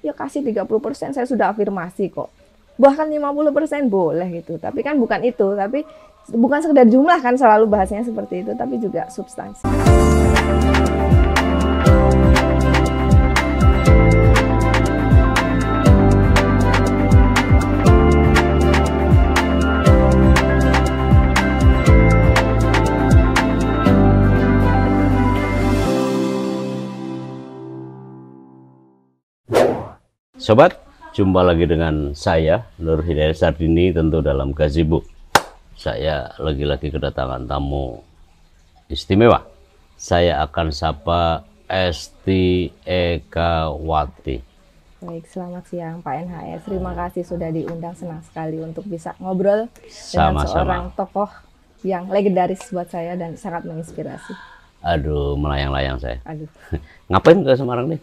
ya kasih 30%, saya sudah afirmasi kok. Bahkan 50% boleh gitu. Tapi kan bukan itu, tapi bukan sekedar jumlah kan selalu bahasanya seperti itu, tapi juga substansi. Sobat, jumpa lagi dengan saya Nur Hidayat Sardini, tentu dalam Gazebo. Saya lagi-lagi kedatangan tamu istimewa. Saya akan sapa Esti Ekawati. Baik, selamat siang Pak NHS. Terima kasih sudah diundang, senang sekali untuk bisa ngobrol dengan seorang tokoh yang legendaris buat saya dan sangat menginspirasi. Aduh, melayang-layang saya. Aduh. Ngapain ke Semarang nih?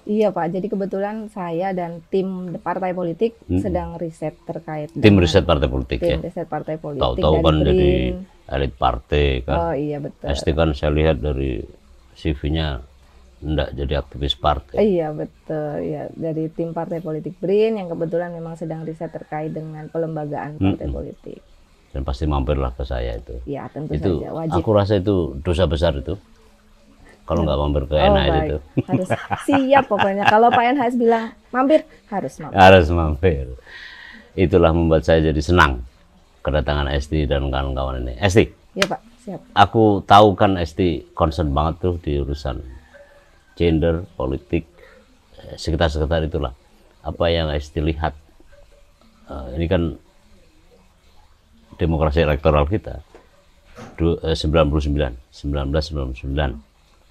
Iya Pak, jadi kebetulan saya dan tim partai politik sedang riset terkait tim riset partai politik tim ya. riset partai politik. Tahu-tahu kan jadi elit partai kan. Oh iya betul. Esti kan saya lihat dari CV-nya enggak jadi aktivis partai. Iya betul ya, dari tim partai politik BRIN yang kebetulan memang sedang riset terkait dengan pelembagaan partai politik. Dan pasti mampirlah ke saya itu. Iya tentu itu saja, wajib. Aku rasa itu dosa besar itu. Kalau nggak mampir ke NHS itu. Harus siap pokoknya. Kalau Pak NHS bilang mampir, harus mampir. Harus mampir. Itulah membuat saya jadi senang kedatangan Esti dan kawan-kawan ini. Esti. Iya Pak, siap. Aku tahu kan Esti concern banget tuh di urusan gender, politik, sekitar-sekitar itulah. Apa yang Esti lihat? Ini kan demokrasi elektoral kita. 1999,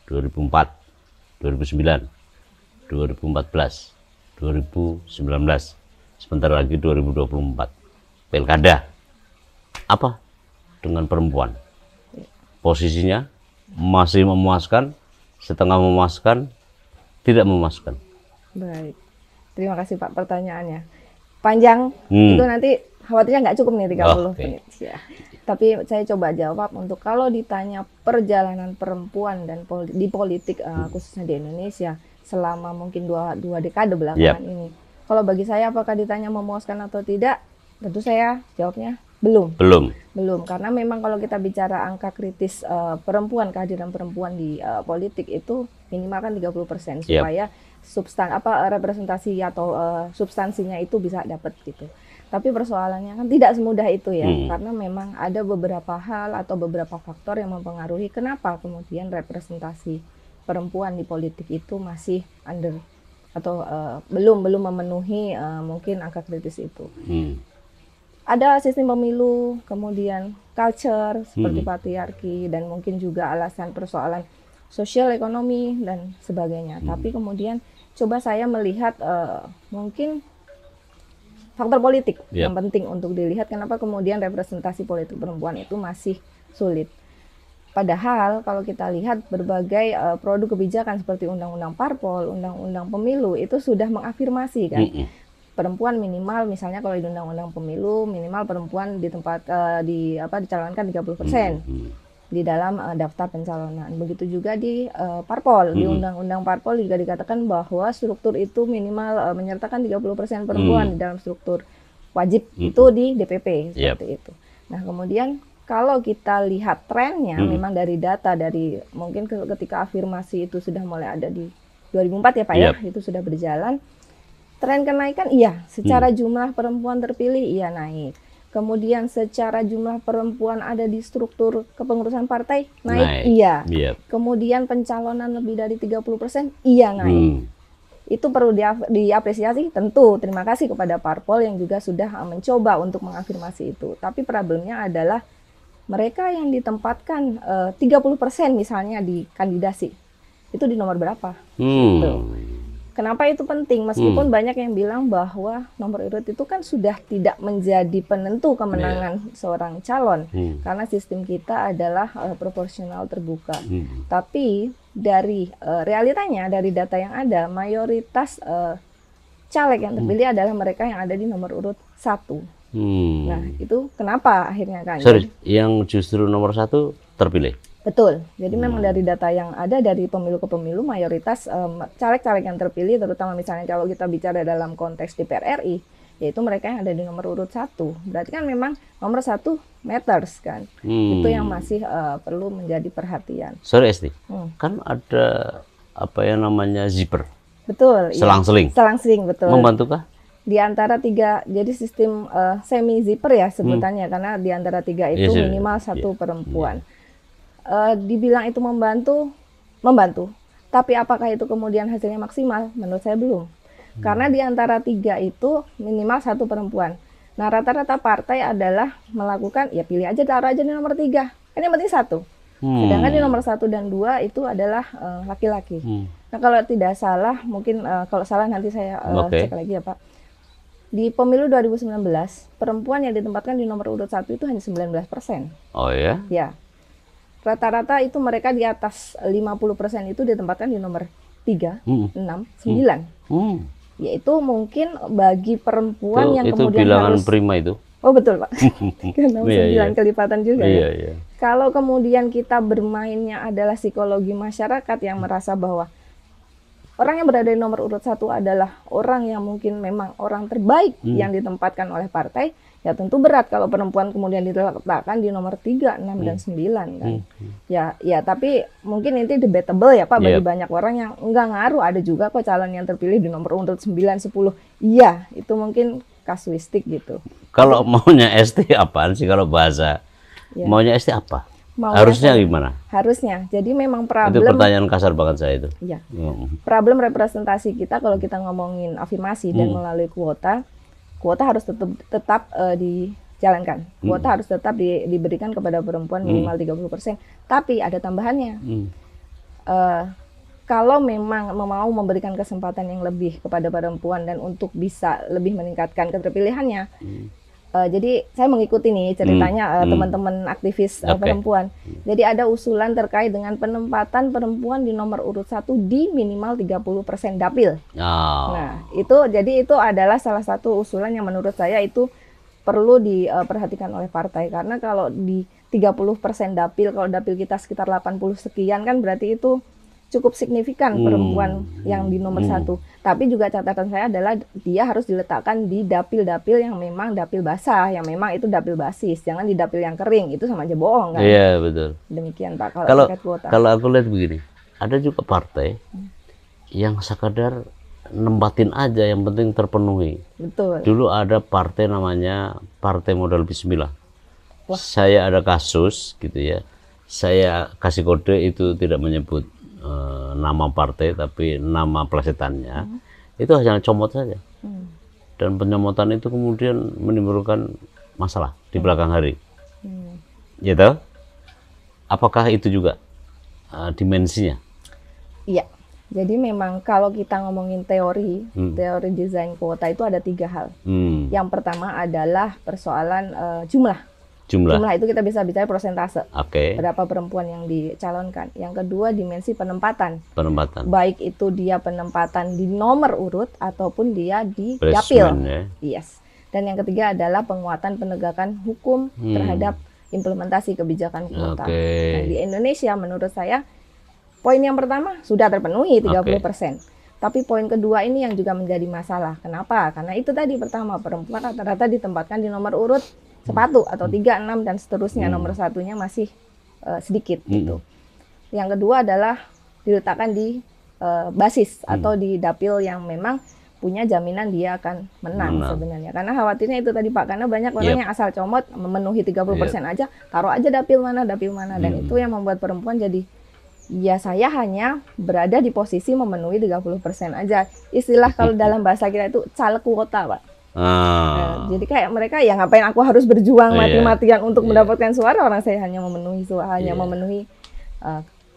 2004, 2009, 2014, 2019, sebentar lagi 2024, pilkada. Apa dengan perempuan? Posisinya masih memuaskan, setengah memuaskan, tidak memuaskan? Baik, terima kasih Pak pertanyaannya. Panjang, itu nanti khawatirnya nggak cukup nih 30 menit. Ya. Tapi saya coba jawab untuk kalau ditanya perjalanan perempuan dan di politik khususnya di Indonesia selama mungkin dua dekade belakangan ini. Kalau bagi saya apakah ditanya memuaskan atau tidak, tentu saya jawabnya belum. Belum, karena memang kalau kita bicara angka kritis perempuan, kehadiran perempuan di politik itu minimal kan 30% supaya representasi atau substansinya itu bisa dapat gitu. Tapi persoalannya kan tidak semudah itu ya, karena memang ada beberapa hal atau beberapa faktor yang mempengaruhi kenapa kemudian representasi perempuan di politik itu masih under atau belum memenuhi mungkin angka kritis itu. Ada sistem pemilu, kemudian culture seperti patriarki, dan mungkin juga alasan persoalan sosial, ekonomi dan sebagainya. Tapi kemudian coba saya melihat mungkin faktor politik yang penting untuk dilihat kenapa kemudian representasi politik perempuan itu masih sulit. Padahal kalau kita lihat berbagai produk kebijakan seperti undang-undang parpol, undang-undang pemilu itu sudah mengafirmasi kan perempuan minimal, misalnya kalau di undang-undang pemilu minimal perempuan di tempat dicalonkan 30% di dalam daftar pencalonan. Begitu juga di parpol, di undang-undang parpol juga dikatakan bahwa struktur itu minimal menyertakan 30% perempuan di dalam struktur wajib itu di DPP seperti itu. Nah, kemudian kalau kita lihat trennya memang dari data dari mungkin ketika afirmasi itu sudah mulai ada di 2004 ya Pak ya, itu sudah berjalan. Tren kenaikan iya, secara jumlah perempuan terpilih iya naik. Kemudian secara jumlah perempuan ada di struktur kepengurusan partai naik. Iya. Kemudian pencalonan lebih dari 30% iya naik. Itu perlu diapresiasi tentu. Terima kasih kepada parpol yang juga sudah mencoba untuk mengafirmasi itu. Tapi problemnya adalah mereka yang ditempatkan 30% misalnya di kandidasi. Itu di nomor berapa? Gitu. Kenapa itu penting? Meskipun banyak yang bilang bahwa nomor urut itu kan sudah tidak menjadi penentu kemenangan seorang calon, karena sistem kita adalah proporsional terbuka. Tapi dari realitanya, dari data yang ada, mayoritas caleg yang terpilih adalah mereka yang ada di nomor urut 1. Nah, itu kenapa akhirnya kan? Sorry, yang justru nomor 1 terpilih? Betul. Jadi memang dari data yang ada dari pemilu ke pemilu, mayoritas caleg-caleg yang terpilih, terutama misalnya kalau kita bicara dalam konteks DPR RI, yaitu mereka yang ada di nomor urut 1. Berarti kan memang nomor 1 matters kan. Itu yang masih perlu menjadi perhatian. Sorry Esti, kan ada apa yang namanya zipper. Betul. Selang-seling. Iya. Selang-seling, betul. Membantukah? Di antara 3, jadi sistem semi zipper ya sebutannya, karena di antara 3 itu minimal 1 perempuan. Dibilang itu membantu. Tapi apakah itu kemudian hasilnya maksimal? Menurut saya belum. Karena di antara 3 itu minimal 1 perempuan. Nah, rata-rata partai adalah melakukan, ya pilih aja, taruh aja di nomor 3. Kan yang penting 1. Sedangkan di nomor 1 dan 2 itu adalah laki-laki. Nah, kalau tidak salah, mungkin kalau salah nanti saya cek lagi ya Pak. Di pemilu 2019, perempuan yang ditempatkan di nomor urut 1 itu hanya 19%. Oh ya? Ya. Rata-rata itu mereka di atas 50% itu ditempatkan di nomor 3, 6, 9. Yaitu mungkin bagi perempuan yang itu kemudian bilangan harus... prima itu. Oh betul Pak. 3, 6, 9 kelipatan juga ya. Iya. Kalau kemudian kita bermainnya adalah psikologi masyarakat yang merasa bahwa orang yang berada di nomor urut 1 adalah orang yang mungkin memang orang terbaik yang ditempatkan oleh partai, ya tentu berat kalau perempuan kemudian diletakkan di nomor 3, 6, dan 9 kan. Ya tapi mungkin itu debatable ya Pak bagi banyak orang yang enggak ngaruh, ada juga kok calon yang terpilih di nomor urut 9, 10. Iya, itu mungkin kasuistik gitu. Kalau maunya Esti apaan sih kalau bahasa? Maunya Esti apa? Harusnya gimana? Harusnya. Jadi memang problem. Itu pertanyaan kasar banget saya itu. Iya. Problem representasi kita kalau kita ngomongin afirmasi dan melalui kuota harus tetap dijalankan. Kuota harus tetap diberikan kepada perempuan minimal 30%. Tapi ada tambahannya. Kalau memang mau memberikan kesempatan yang lebih kepada perempuan dan untuk bisa lebih meningkatkan keterpilihannya, jadi saya mengikuti nih ceritanya teman-teman aktivis perempuan. Jadi ada usulan terkait dengan penempatan perempuan di nomor urut 1 di minimal 30% dapil. Nah, itu adalah salah satu usulan yang menurut saya itu perlu diperhatikan oleh partai. Karena kalau di 30% dapil, kalau dapil kita sekitar 80 sekian kan berarti itu cukup signifikan perempuan yang di nomor 1. Tapi juga catatan saya adalah dia harus diletakkan di dapil-dapil yang memang dapil basah, yang memang itu dapil basis. Jangan di dapil yang kering, itu sama aja bohong kan. Iya, betul. Demikian Pak Kalau terkait kuota. Kalau aku lihat begini, ada juga partai yang sekadar nempatin aja, yang penting terpenuhi. Betul. Dulu ada partai namanya Partai Modal Bismillah. Saya ada kasus gitu ya. Saya kasih kode itu tidak menyebut nama partai tapi nama plesetannya, itu hanya comot saja. Dan penyomotan itu kemudian menimbulkan masalah di belakang hari. Gitu? Apakah itu juga dimensinya? Iya. Jadi memang kalau kita ngomongin teori desain kuota itu ada 3 hal. Yang pertama adalah persoalan jumlah itu kita bisa bicara persentase. Berapa perempuan yang dicalonkan. Yang kedua dimensi penempatan. Baik itu dia penempatan di nomor urut ataupun dia di dapil. Yes. Dan yang ketiga adalah penguatan penegakan hukum terhadap implementasi kebijakan kuota. Nah, di Indonesia menurut saya poin yang pertama sudah terpenuhi 30%. Tapi poin kedua ini yang juga menjadi masalah. Kenapa? Karena itu tadi pertama perempuan rata-rata ditempatkan di nomor urut 1 atau 3, 6 dan seterusnya. Nomor 1-nya masih sedikit gitu. Yang kedua adalah diletakkan di basis atau di dapil yang memang punya jaminan dia akan menang sebenarnya. Karena khawatirnya itu tadi Pak, karena banyak orang yang asal comot memenuhi 30% aja, taruh aja dapil mana dan itu yang membuat perempuan jadi ya saya hanya berada di posisi memenuhi 30% aja. Istilah kalau dalam bahasa kita itu caleg kuota Pak. Jadi kayak mereka ya ngapain aku harus berjuang mati-matian untuk mendapatkan suara, orang saya hanya memenuhi memenuhi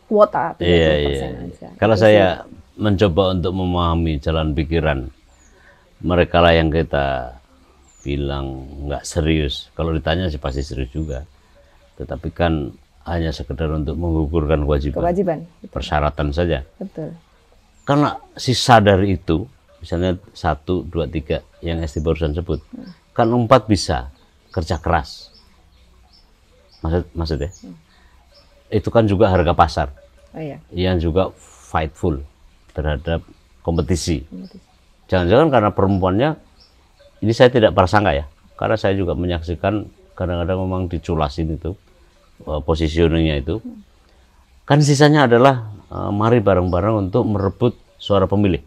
kuota 30% aja. Kalau saya mencoba untuk memahami jalan pikiran mereka lah yang kita bilang nggak serius, kalau ditanya sih pasti serius juga, tetapi kan hanya sekedar untuk menggugurkan kewajiban. Persyaratan saja. Betul. Karena sisa dari itu misalnya 1, 2, 3 yang Esti barusan sebut, kan 4 bisa kerja keras, maksudnya itu kan juga harga pasar. Oh, iya. Yang juga fightful terhadap kompetisi. Jangan-jangan karena perempuannya, ini saya tidak prasangka ya, karena saya juga menyaksikan kadang-kadang memang diculasin itu, positioningnya itu. Kan sisanya adalah mari bareng-bareng untuk merebut suara pemilih.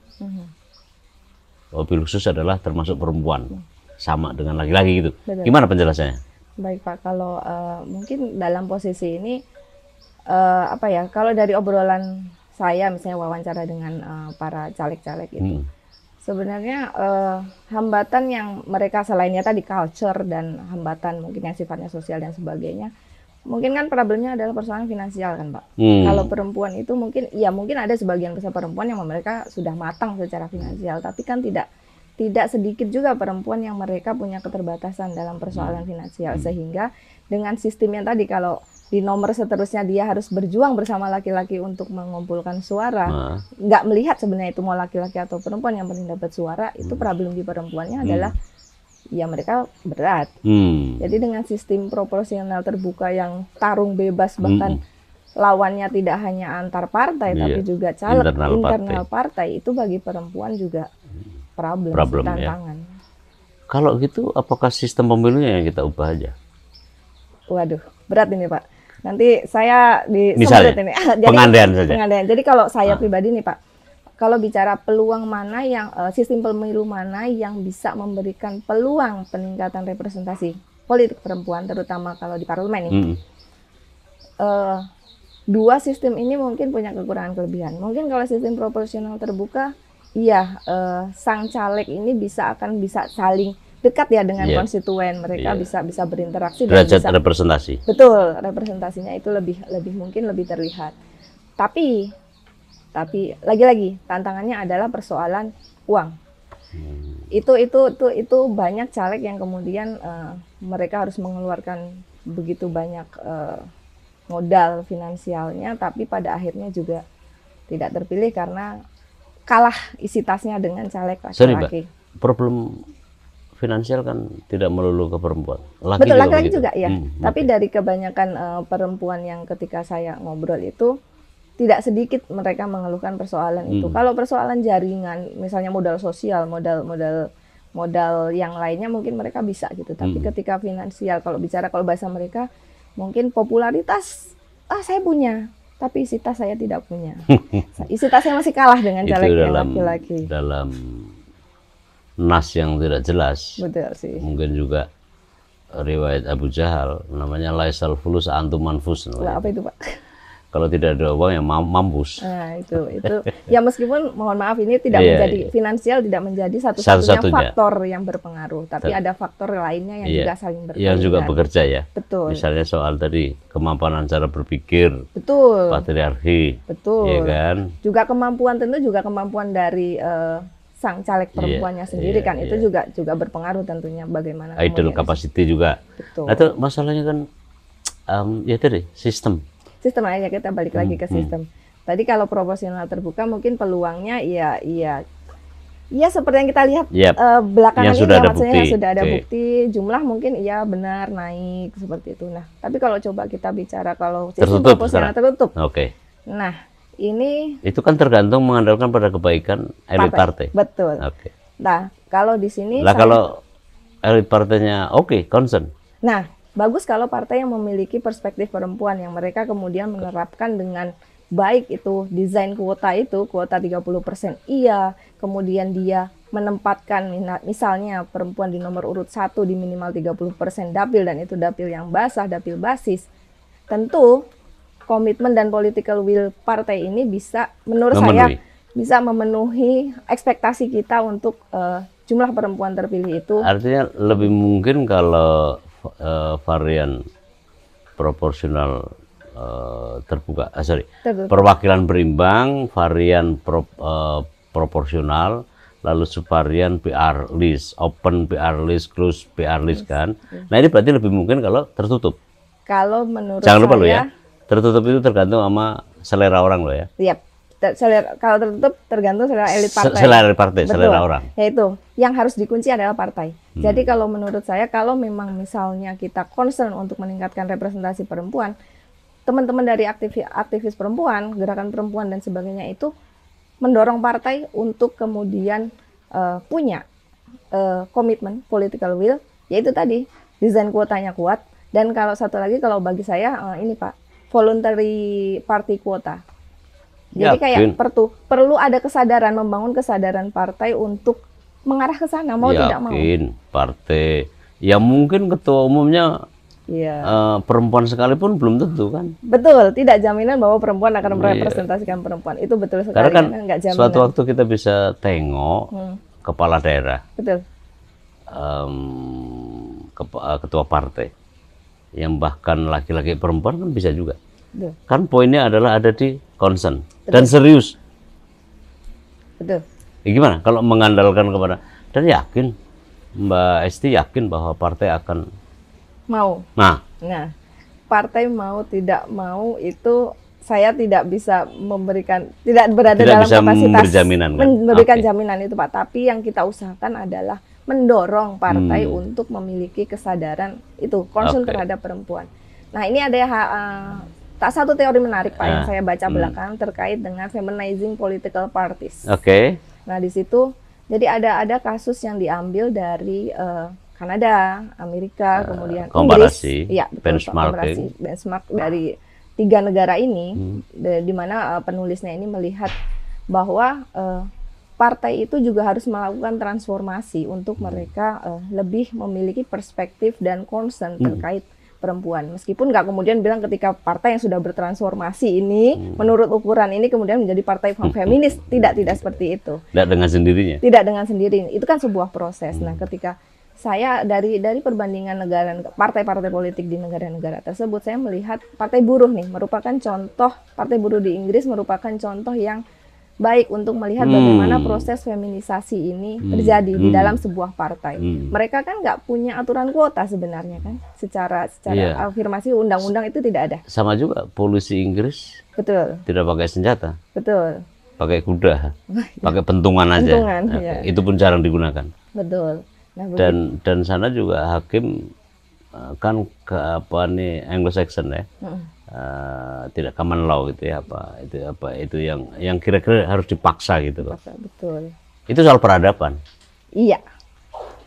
Mobil khusus adalah termasuk perempuan, sama dengan laki-laki gitu. Betul. Gimana penjelasannya? Baik Pak, kalau mungkin dalam posisi ini apa ya? Kalau dari obrolan saya, misalnya wawancara dengan para caleg-caleg itu, sebenarnya hambatan yang mereka selainnya tadi culture dan hambatan mungkin yang sifatnya sosial dan sebagainya, mungkin kan problemnya adalah persoalan finansial kan Pak. Kalau perempuan itu mungkin, ya mungkin ada sebagian besar perempuan yang mereka sudah matang secara finansial, tapi kan tidak sedikit juga perempuan yang mereka punya keterbatasan dalam persoalan finansial, sehingga dengan sistem yang tadi kalau di nomor seterusnya dia harus berjuang bersama laki-laki untuk mengumpulkan suara, nggak melihat sebenarnya itu mau laki-laki atau perempuan yang penting dapat suara, itu problem di perempuannya adalah ya mereka berat. Jadi dengan sistem proporsional terbuka yang tarung bebas, bahkan lawannya tidak hanya antar partai tapi juga caleg internal partai, itu bagi perempuan juga problem tantangan. Ya. Kalau gitu apakah sistem pemilunya yang kita ubah aja? Waduh, berat ini Pak. Nanti saya misalnya ini. Jadi, pengandaian saja. Pengandaian. Jadi kalau saya pribadi nih Pak, kalau bicara peluang mana yang sistem pemilu mana yang bisa memberikan peluang peningkatan representasi politik perempuan, terutama kalau di parlemen ini, dua sistem ini mungkin punya kekurangan kelebihan. Mungkin kalau sistem proporsional terbuka, iya, sang caleg ini bisa saling dekat ya dengan konstituen, mereka bisa berinteraksi dan derajat bisa representasi. Betul, representasinya itu lebih mungkin lebih terlihat. Tapi lagi-lagi tantangannya adalah persoalan uang. Itu banyak caleg yang kemudian mereka harus mengeluarkan begitu banyak modal finansialnya, tapi pada akhirnya juga tidak terpilih karena kalah isi tasnya dengan caleg laki-laki. Problem finansial kan tidak melulu ke perempuan. Betul, laki-laki juga ya. Tapi dari kebanyakan perempuan yang ketika saya ngobrol itu, tidak sedikit mereka mengeluhkan persoalan itu. Kalau persoalan jaringan, misalnya modal sosial, modal yang lainnya mungkin mereka bisa gitu. Tapi ketika finansial, kalau bahasa mereka, mungkin popularitas, saya punya, tapi isi tas saya tidak punya. Isi tas saya masih kalah dengan caleg yang laki-laki. Dalam nas yang tidak jelas. Betul sih. Mungkin juga riwayat Abu Jahal, namanya laisal fulus antum manfus. Apa itu Pak? Kalau tidak ada uang ya mampus. Nah itu ya, meskipun mohon maaf ini tidak menjadi finansial, tidak menjadi satu-satunya faktor yang berpengaruh, tapi ada faktor lainnya yang juga saling berkaitan. Yang juga bekerja ya. Betul. Misalnya soal tadi kemampuan cara berpikir. Betul. Patriarki. Betul. Ya kan. Juga kemampuan dari sang caleg perempuannya sendiri kan itu juga berpengaruh tentunya bagaimana. Idle capacity juga. Betul. Nah, itu masalahnya kan ya tadi sistem aja, kita balik lagi ke sistem. Tadi kalau proporsional terbuka mungkin peluangnya iya seperti yang kita lihat belakangan ini maksudnya sudah ada bukti, jumlah mungkin benar naik seperti itu. Nah, tapi kalau coba kita bicara kalau sistem proporsional tertutup. Nah, itu kan tergantung mengandalkan pada kebaikan elit partai. Betul. Nah, kalau di sini kalau elit partainya concern. Nah, bagus kalau partai yang memiliki perspektif perempuan yang mereka kemudian menerapkan dengan baik itu desain kuota 30%. Iya, kemudian dia menempatkan misalnya perempuan di nomor urut 1 di minimal 30% dapil, dan itu dapil yang basah, dapil basis. Tentu komitmen dan political will partai ini bisa, menurut saya, bisa memenuhi ekspektasi kita untuk jumlah perempuan terpilih itu. Artinya lebih mungkin kalau varian proporsional terbuka, perwakilan berimbang, varian proporsional, lalu subvarian PR list, open PR list, close PR list kan. Nah ini berarti lebih mungkin kalau tertutup. Kalau menurut jangan lupa loh ya, tertutup itu tergantung sama selera orang loh ya. Iya. Kalau tertutup tergantung selera elit partai. Selera partai, selera orang. Yaitu yang harus dikunci adalah partai. Jadi kalau menurut saya, kalau memang misalnya kita concern untuk meningkatkan representasi perempuan, teman-teman dari aktivis perempuan, gerakan perempuan dan sebagainya itu mendorong partai untuk kemudian punya komitmen political will, yaitu tadi desain kuotanya kuat, dan kalau satu lagi kalau bagi saya ini Pak, voluntary party quota. Jadi kayak perlu ada kesadaran, membangun kesadaran partai untuk mengarah ke sana, mau tidak mau. Partai yang mungkin ketua umumnya perempuan sekalipun belum tentu kan. Betul, tidak jaminan bahwa perempuan akan merepresentasikan perempuan. Itu betul sekali. Karena kan nggak jaminan. Suatu waktu kita bisa tengok kepala daerah, betul, ketua partai yang bahkan laki-laki perempuan kan bisa juga. Betul. Kan poinnya adalah ada di concern dan serius. Betul. Ya gimana kalau mengandalkan kepada, dan yakin Mbak Esti yakin bahwa partai akan mau. Nah, partai mau tidak mau itu saya tidak bisa memberikan, tidak berada dalam kapasitas memberikan jaminan itu Pak. Tapi yang kita usahakan adalah mendorong partai untuk memiliki kesadaran itu, concern terhadap perempuan. Nah, ini ada tak satu teori menarik Pak yang saya baca belakangan terkait dengan feminizing political parties. Nah, di situ jadi ada kasus yang diambil dari Kanada, Amerika, kemudian Inggris, benchmark dari 3 negara ini, di mana penulisnya ini melihat bahwa partai itu juga harus melakukan transformasi untuk mereka lebih memiliki perspektif dan concern terkait perempuan. Meskipun nggak kemudian bilang ketika partai yang sudah bertransformasi ini, menurut ukuran ini kemudian menjadi partai feminis, tidak seperti itu. Tidak dengan sendirinya. Tidak dengan sendirinya. Itu kan sebuah proses. Nah, ketika saya dari perbandingan partai-partai politik di negara-negara tersebut, saya melihat Partai Buruh nih merupakan contoh, Partai Buruh di Inggris merupakan contoh yang baik untuk melihat bagaimana proses feminisasi ini terjadi di dalam sebuah partai. Mereka kan nggak punya aturan kuota sebenarnya kan, secara afirmasi undang-undang itu tidak ada. Sama juga polisi Inggris. Betul. Tidak pakai senjata. Betul. Pakai kuda, pakai pentungan aja. Itu pun jarang digunakan. Betul. Nah, dan sana juga hakim kan Anglo-Saxon ya. Tidak common law gitu ya, itu yang kira-kira harus dipaksa gitu loh. Betul. Itu soal peradaban. Iya.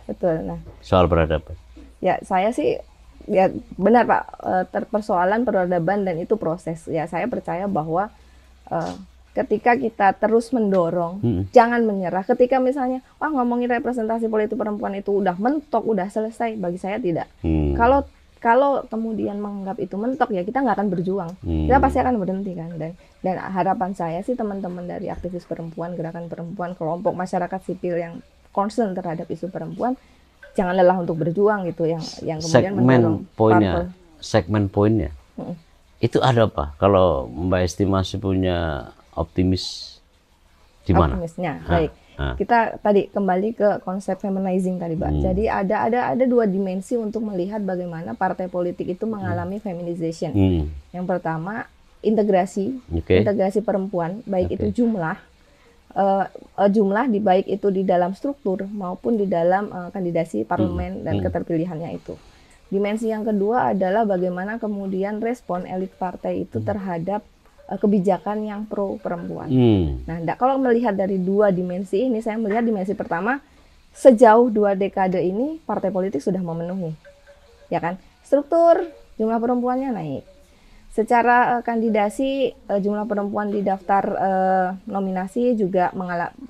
Betul. Nah, soal peradaban. Ya, saya sih ya benar Pak, persoalan peradaban dan itu proses. Ya, saya percaya bahwa ketika kita terus mendorong, jangan menyerah. Ketika misalnya, ngomongin representasi politik perempuan itu udah mentok, udah selesai, bagi saya tidak. Kalau kemudian menganggap itu mentok, ya kita nggak akan berjuang. Kita pasti akan berhenti kan. Dan harapan saya sih teman-teman dari aktivis perempuan, gerakan perempuan, kelompok masyarakat sipil yang concern terhadap isu perempuan, jangan lelah untuk berjuang gitu. Yang kemudian mendorong segmen poinnya. Itu ada apa? Kalau Mbak Esti masih punya optimis di mana? Optimisnya, baik. Kita tadi kembali ke konsep feminizing tadi, Pak. Jadi ada 2 dimensi untuk melihat bagaimana partai politik itu mengalami feminization. Yang pertama, integrasi perempuan, baik itu jumlah baik itu di dalam struktur maupun di dalam kandidasi parlemen dan keterpilihannya itu. Dimensi yang kedua adalah bagaimana kemudian respon elit partai itu terhadap kebijakan yang pro perempuan. Nah, kalau melihat dari 2 dimensi ini, saya melihat dimensi pertama, sejauh 2 dekade ini partai politik sudah memenuhi, ya kan? Struktur, jumlah perempuannya naik. Secara kandidasi, jumlah perempuan di daftar nominasi juga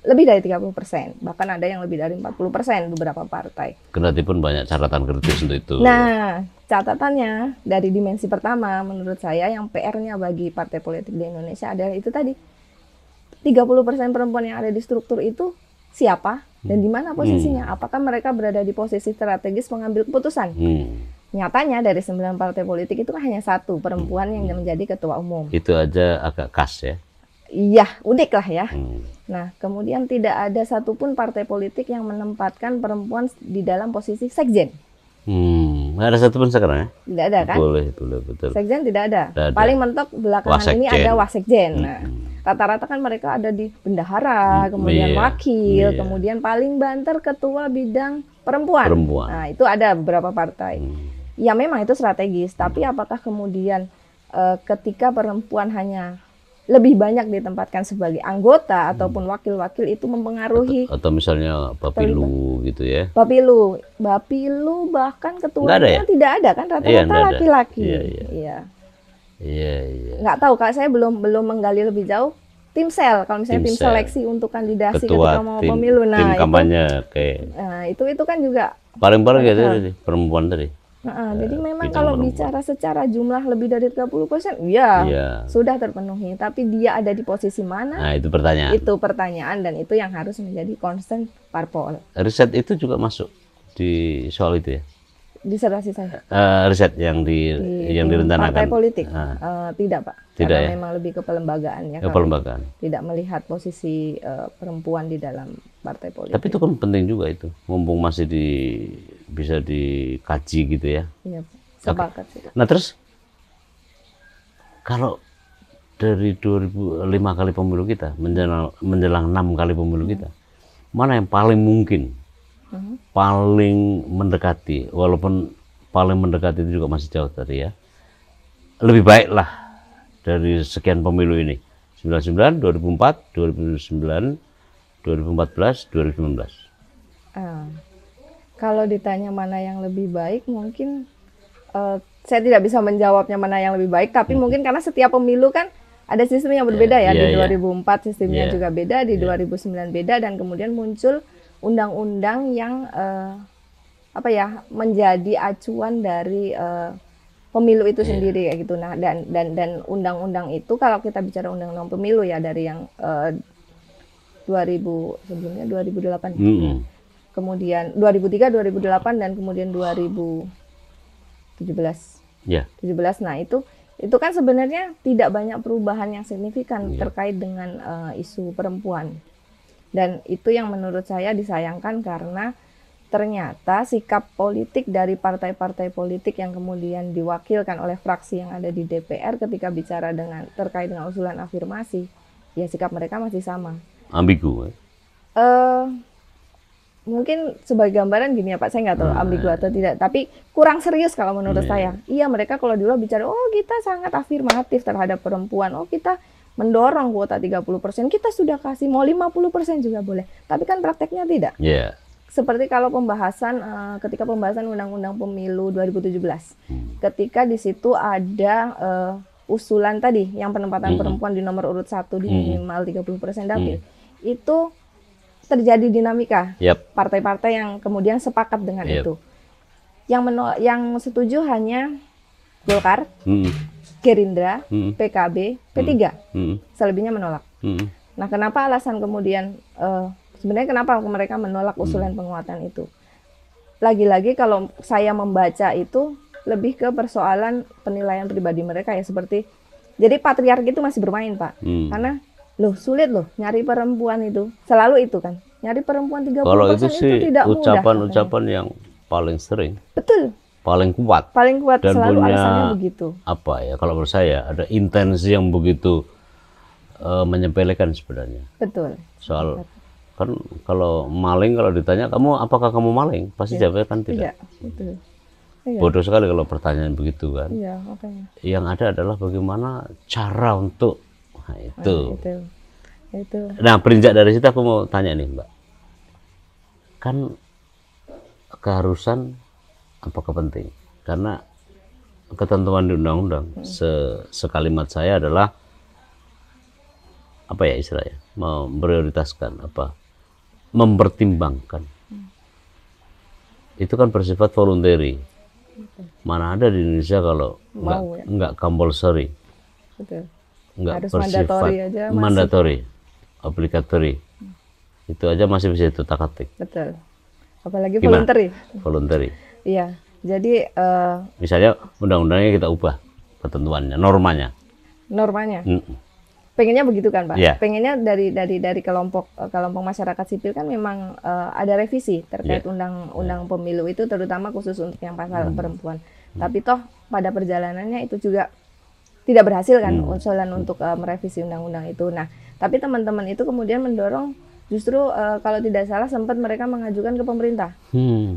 lebih dari 30%, bahkan ada yang lebih dari 40% beberapa partai. Kendati pun banyak catatan kritis untuk itu. Nah, catatannya dari dimensi pertama, menurut saya yang PR-nya bagi partai politik di Indonesia adalah itu tadi. 30% perempuan yang ada di struktur itu siapa dan di mana posisinya? Apakah mereka berada di posisi strategis mengambil keputusan? Nyatanya dari 9 partai politik itu kan hanya 1 perempuan yang menjadi ketua umum. Itu aja agak khas ya? Iya, unik lah ya. Nah, kemudian tidak ada satupun partai politik yang menempatkan perempuan di dalam posisi sekjen. Nggak ada satupun sekarang ya? Tidak ada kan? Boleh, betul. Sekjen tidak ada. Paling mentok belakangan ini ada wasekjen. Nah, rata-rata kan mereka ada di bendahara, kemudian wakil, kemudian paling banter ketua bidang perempuan. Nah, itu ada beberapa partai. Ya memang itu strategis, tapi apakah kemudian ketika perempuan hanya lebih banyak ditempatkan sebagai anggota ataupun wakil-wakil itu mempengaruhi. Atau misalnya Bapilu gitu ya. Bapilu bahkan ketuanya tidak ada kan, rata-rata laki-laki. Iya. Nggak tahu, Kak, saya belum menggali lebih jauh. Tim sel, kalau misalnya tim seleksi untuk kandidasi ketika mau pemilu, tim kampanye itu kan juga paling gitu perempuan tadi. Jadi memang kalau bicara secara jumlah lebih dari 30%, ya sudah terpenuhi. Tapi dia ada di posisi mana? Nah, itu pertanyaan. Itu pertanyaan, dan itu yang harus menjadi concern parpol. Riset itu juga masuk di soal itu ya? Disertasi saya. Riset yang direncanakan. Partai politik? Tidak, Pak. Tidak, karena ya? memang lebih ke pelembagaan ya. Pelembagaan. Tidak melihat posisi perempuan di dalam partai politik. Tapi itu kan penting juga itu, mumpung masih bisa dikaji gitu ya. Iya, sepakat sih. Nah terus, kalau dari 2005 kali pemilu kita, menjelang 6 kali pemilu kita, mana yang paling mungkin, paling mendekati, walaupun paling mendekati itu juga masih jauh tadi ya, lebih baik lah dari sekian pemilu ini, 99, 2004, 2009, 2014, 2019. Kalau ditanya mana yang lebih baik, mungkin saya tidak bisa menjawabnya mana yang lebih baik, tapi mungkin karena setiap pemilu kan ada sistem yang berbeda ya. Di 2004 sistemnya juga beda, di 2009 beda, dan kemudian muncul undang-undang yang menjadi acuan dari pemilu itu sendiri kayak gitu. Nah, dan undang-undang itu, kalau kita bicara undang-undang pemilu ya, dari yang 2008, kemudian 2003, 2008, dan kemudian 2017. 17. Nah, itu kan sebenarnya tidak banyak perubahan yang signifikan terkait dengan isu perempuan. Dan itu yang menurut saya disayangkan, karena ternyata sikap politik dari partai-partai politik yang kemudian diwakilkan oleh fraksi yang ada di DPR ketika bicara terkait dengan usulan afirmasi, ya sikap mereka masih sama. Ambigu. Mungkin sebagai gambaran gini ya Pak, saya nggak tahu ambigu atau tidak, tapi kurang serius kalau menurut saya. Iya, mereka kalau di luar bicara, oh kita sangat afirmatif terhadap perempuan, oh kita mendorong kuota 30%, kita sudah kasih, mau 50% juga boleh. Tapi kan prakteknya tidak. Seperti kalau ketika pembahasan Undang-Undang Pemilu 2017, ketika di situ ada usulan tadi, yang penempatan perempuan di nomor urut 1 di minimal 30% dapil, itu terjadi dinamika partai-partai yang kemudian sepakat dengan itu. Yang setuju hanya Golkar, Gerindra, PKB, P3. Selebihnya menolak. Nah, kenapa alasan kemudian sebenarnya kenapa mereka menolak usulan penguatan itu? Lagi-lagi kalau saya membaca itu lebih ke persoalan penilaian pribadi mereka ya, seperti jadi patriarki itu masih bermain, Pak. Karena sulit nyari perempuan itu. Selalu itu kan. Nyari perempuan 30% kalau itu sih tidak mudah. Ucapan-ucapan yang paling sering. Betul. Paling kuat. Paling kuat, dan selalu punya, alasannya begitu. Apa ya, kalau menurut saya ada intensi yang begitu menyepelekan sebenarnya. Betul. Soal kan kalau maling, kalau ditanya apakah kamu maling, pasti jawabnya kan tidak. Betul. Bodoh sekali kalau pertanyaan begitu kan. Iya, makanya. Yang ada adalah bagaimana cara untuk itu. Nah, berinjak dari situ aku mau tanya nih, Mbak. Kan keharusan apakah penting? Karena ketentuan di undang-undang sekalimat saya adalah apa ya istilahnya? Memprioritaskan mempertimbangkan. Itu kan bersifat voluntary. Mana ada di Indonesia kalau nggak compulsory. Nggak harus bersifat mandatory, obligatory. Itu aja masih bisa ditutak-atik. Betul. Apalagi voluntary. Voluntary. Iya. Jadi misalnya undang-undangnya kita ubah ketentuannya, normanya. Pengennya begitu kan, Pak? Yeah. Pengennya dari kelompok masyarakat sipil kan memang ada revisi terkait undang-undang pemilu itu, terutama khusus untuk yang pasal perempuan. Tapi toh pada perjalanannya itu juga tidak berhasil kan usulan untuk merevisi undang-undang itu. Nah, tapi teman-teman itu kemudian mendorong Justru kalau tidak salah sempat mereka mengajukan ke pemerintah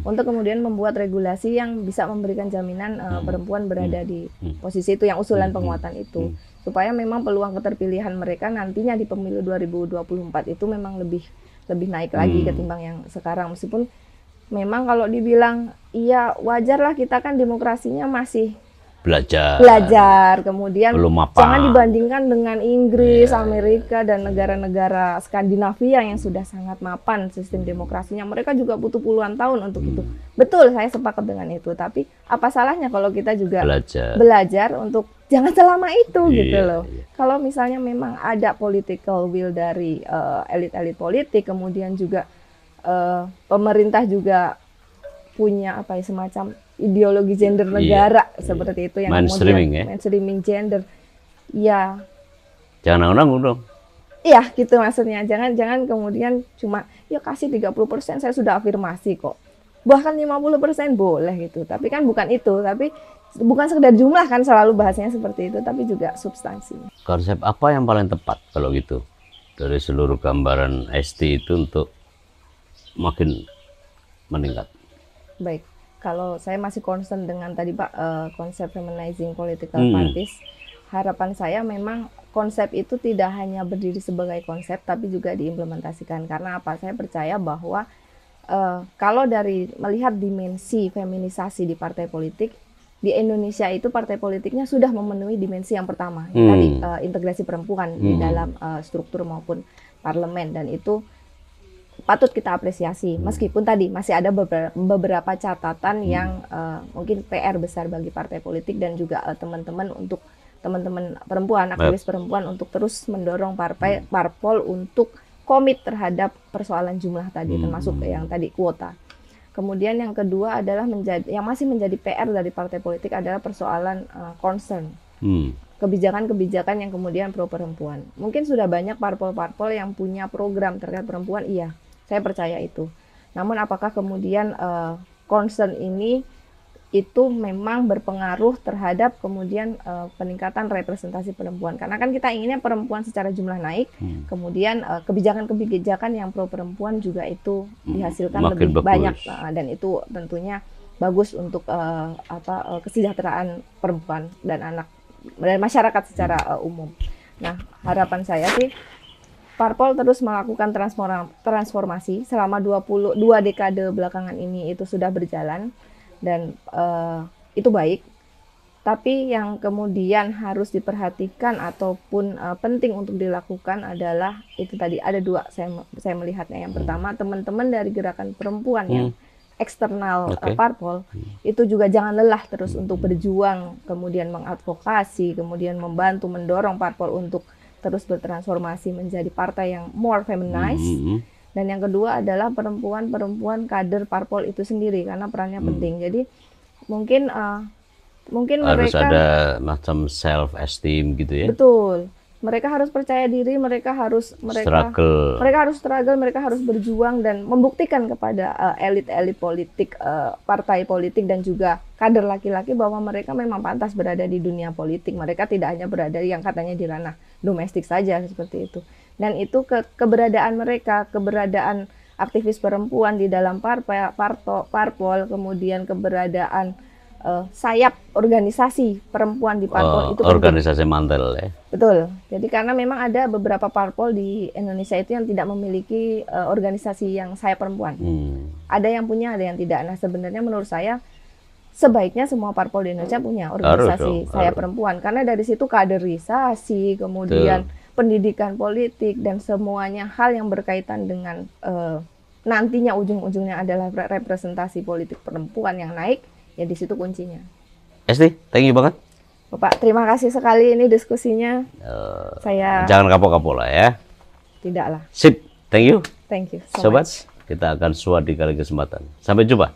untuk kemudian membuat regulasi yang bisa memberikan jaminan perempuan berada di posisi itu, yang usulan penguatan itu, supaya memang peluang keterpilihan mereka nantinya di pemilu 2024 itu memang lebih naik lagi ketimbang yang sekarang. Meskipun memang kalau dibilang iya wajar lah, kita kan demokrasinya masih belajar, kemudian jangan dibandingkan dengan Inggris, Amerika, dan negara-negara Skandinavia yang sudah sangat mapan sistem demokrasinya. Mereka juga butuh puluhan tahun untuk itu. Betul, saya sepakat dengan itu. Tapi apa salahnya kalau kita juga belajar untuk jangan selama itu gitu loh. Kalau misalnya memang ada political will dari elit-elit politik, kemudian juga pemerintah juga punya apa ya, semacam ideologi gender negara seperti itu, yang mainstreaming gender, ya jangan nanggung dong. Iya gitu maksudnya, jangan kemudian cuma ya kasih 30% saya sudah afirmasi kok, bahkan 50% boleh gitu, tapi kan bukan itu, tapi bukan sekedar jumlah kan, selalu bahasanya seperti itu, tapi juga substansinya. Konsep apa yang paling tepat kalau gitu dari seluruh gambaran ST itu untuk makin meningkat? Baik, kalau saya masih concern dengan tadi Pak, konsep feminizing political parties, harapan saya memang konsep itu tidak hanya berdiri sebagai konsep, tapi juga diimplementasikan. Karena apa? Saya percaya bahwa kalau dari melihat dimensi feminisasi di partai politik, di Indonesia itu partai politiknya sudah memenuhi dimensi yang pertama, tadi integrasi perempuan di dalam struktur maupun parlemen, dan itu patut kita apresiasi, meskipun tadi masih ada beberapa catatan yang mungkin PR besar bagi partai politik dan juga teman-teman perempuan, aktivis perempuan, untuk terus mendorong parpol untuk komit terhadap persoalan jumlah tadi, termasuk yang tadi kuota. Kemudian yang kedua adalah yang masih menjadi PR dari partai politik adalah persoalan concern, kebijakan-kebijakan yang kemudian pro perempuan. Mungkin sudah banyak parpol-parpol yang punya program terkait perempuan, iya, saya percaya itu. Namun apakah kemudian concern ini itu memang berpengaruh terhadap kemudian peningkatan representasi perempuan? Karena kan kita inginnya perempuan secara jumlah naik, kemudian kebijakan-kebijakan yang pro perempuan juga itu dihasilkan lebih banyak, dan itu tentunya bagus untuk kesejahteraan perempuan dan anak dan masyarakat secara umum. Nah, harapan saya sih parpol terus melakukan transformasi selama 22 dekade belakangan ini, itu sudah berjalan, dan itu baik. Tapi yang kemudian harus diperhatikan ataupun penting untuk dilakukan adalah itu tadi, ada dua saya melihatnya. Yang pertama, teman-teman dari gerakan perempuan yang eksternal parpol itu juga jangan lelah terus untuk berjuang, kemudian mengadvokasi, kemudian membantu mendorong parpol untuk terus bertransformasi menjadi partai yang more feminized. Dan yang kedua adalah perempuan kader parpol itu sendiri, karena perannya penting. Jadi mungkin harus mereka ada macam self esteem gitu ya. Betul. Mereka harus percaya diri, mereka harus struggle, mereka harus berjuang dan membuktikan kepada elit-elit politik, partai politik, dan juga kader laki-laki bahwa mereka memang pantas berada di dunia politik. Mereka tidak hanya berada yang katanya di ranah domestik saja seperti itu. Dan itu keberadaan mereka, keberadaan aktivis perempuan di dalam parpol, kemudian keberadaan sayap organisasi perempuan di parpol itu organisasi mantel ya. Betul. Jadi karena memang ada beberapa parpol di Indonesia itu yang tidak memiliki organisasi yang sayap perempuan. Ada yang punya, ada yang tidak. Nah, sebenarnya menurut saya sebaiknya semua parpol di Indonesia punya organisasi sayap perempuan, karena dari situ kaderisasi, kemudian pendidikan politik, dan semuanya hal yang berkaitan dengan nantinya ujung-ujungnya adalah representasi politik perempuan yang naik. Ya di situ kuncinya. Esti, thank you banget. Bapak, terima kasih sekali ini diskusinya. Saya jangan kapok-kapok lah ya. Tidak lah. Sip, thank you. Thank you so Sobat, much. Kita akan suat di kali kesempatan. Sampai jumpa.